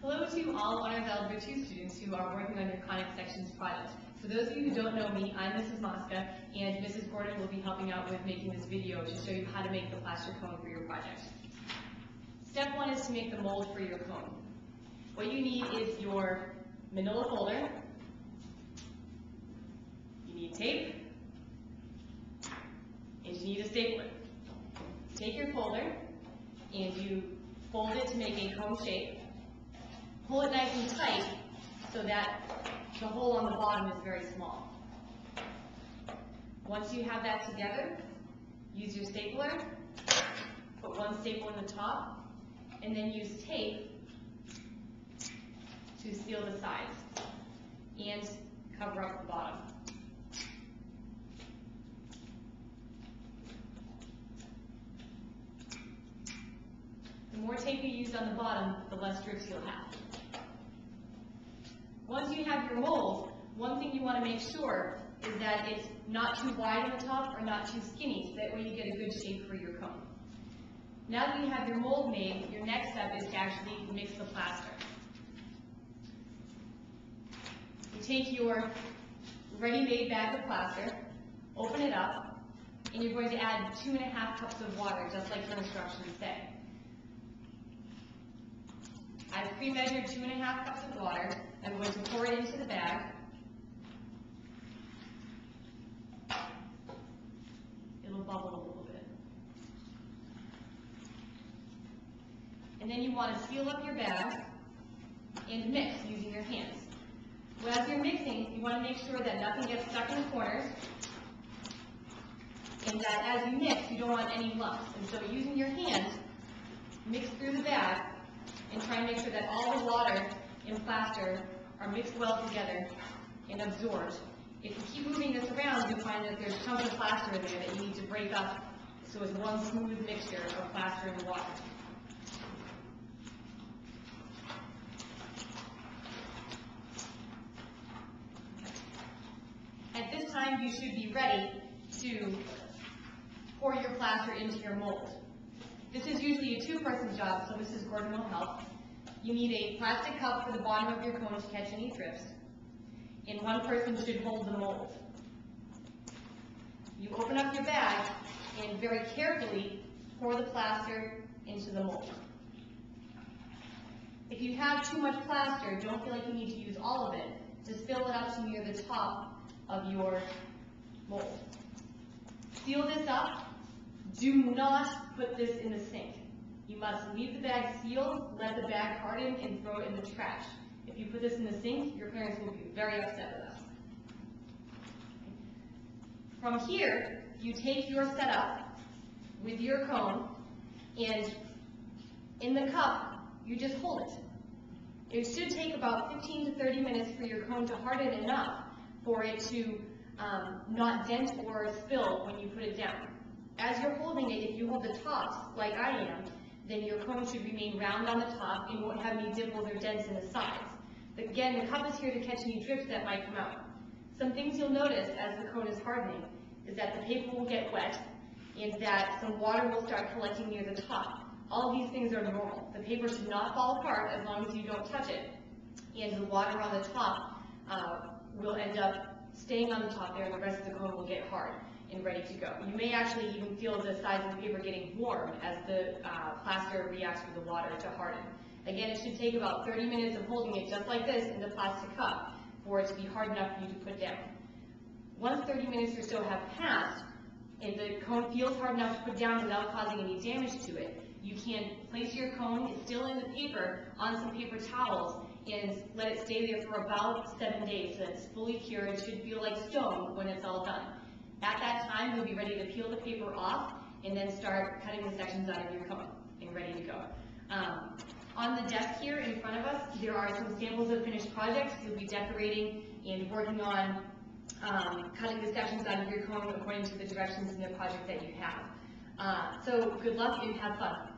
Hello to all Honors Algebra 2 students who are working on your conic sections project. For those of you who don't know me, I'm Mrs. Mosca, and Mrs. Gordon will be helping out with making this video to show you how to make the plaster cone for your project. Step 1 is to make the mold for your cone. What you need is your manila folder, you need tape, and you need a stapler. Take your folder and you fold it to make a cone shape. Pull it nice and tight so that the hole on the bottom is very small. Once you have that together, use your stapler, put one staple in the top, and then use tape to seal the sides and cover up the bottom. The more tape you use on the bottom, the less strips you'll have. Once you have your mold, one thing you want to make sure is that it's not too wide on the top or not too skinny, so that way you get a good shape for your cone. Now that you have your mold made, your next step is to actually mix the plaster. You take your ready-made bag of plaster, open it up, and you're going to add 2½ cups of water, just like your instructions say. I've pre-measured 2½ cups of water. I'm going to pour it into the bag. It'll bubble a little bit. And then you want to seal up your bag and mix using your hands. Well, as you're mixing, you want to make sure that nothing gets stuck in the corners, and that as you mix, you don't want any lumps. And so using your hands, mix through the bag and try and make sure that all the water and plaster are mixed well together and absorbed. If you keep moving this around, you'll find that there's chunks of plaster in there that you need to break up so it's one smooth mixture of plaster and water. At this time, you should be ready to pour your plaster into your mold. This is usually a two-person job, so Mrs. Gordon will help. You need a plastic cup for the bottom of your cone to catch any drips, and one person should hold the mold. You open up your bag and very carefully pour the plaster into the mold. If you have too much plaster, don't feel like you need to use all of it. Just fill it up to near the top of your mold. Seal this up. Do not put this in the sink. You must leave the bag sealed, let the bag harden, and throw it in the trash. If you put this in the sink, your parents will be very upset with us. From here, you take your setup with your cone, and in the cup, you just hold it. It should take about 15 to 30 minutes for your cone to harden enough for it to not dent or spill when you put it down. As you're holding it, if you hold the tops like I am, then your cone should remain round on the top and won't have any dimples or dents in the sides. But again, the cup is here to catch any drips that might come out. Some things you'll notice as the cone is hardening is that the paper will get wet and that some water will start collecting near the top. All of these things are normal. The paper should not fall apart as long as you don't touch it, and the water on the top will end up staying on the top there, and the rest of the cone will get hard and ready to go. You may actually even feel the sides of the paper getting warm as the plaster reacts with the water to harden. Again, it should take about 30 minutes of holding it just like this in the plastic cup for it to be hard enough for you to put down. Once 30 minutes or so have passed, and the cone feels hard enough to put down without causing any damage to it, you can place your cone, it's still in the paper, on some paper towels and let it stay there for about 7 days so that it's fully cured. It should feel like stone when it's all done. At that time, you'll be ready to peel the paper off and then start cutting the sections out of your cone and ready to go. On the desk here in front of us, there are some samples of finished projects. You'll be decorating and working on cutting the sections out of your cone according to the directions in the project that you have. So good luck and have fun.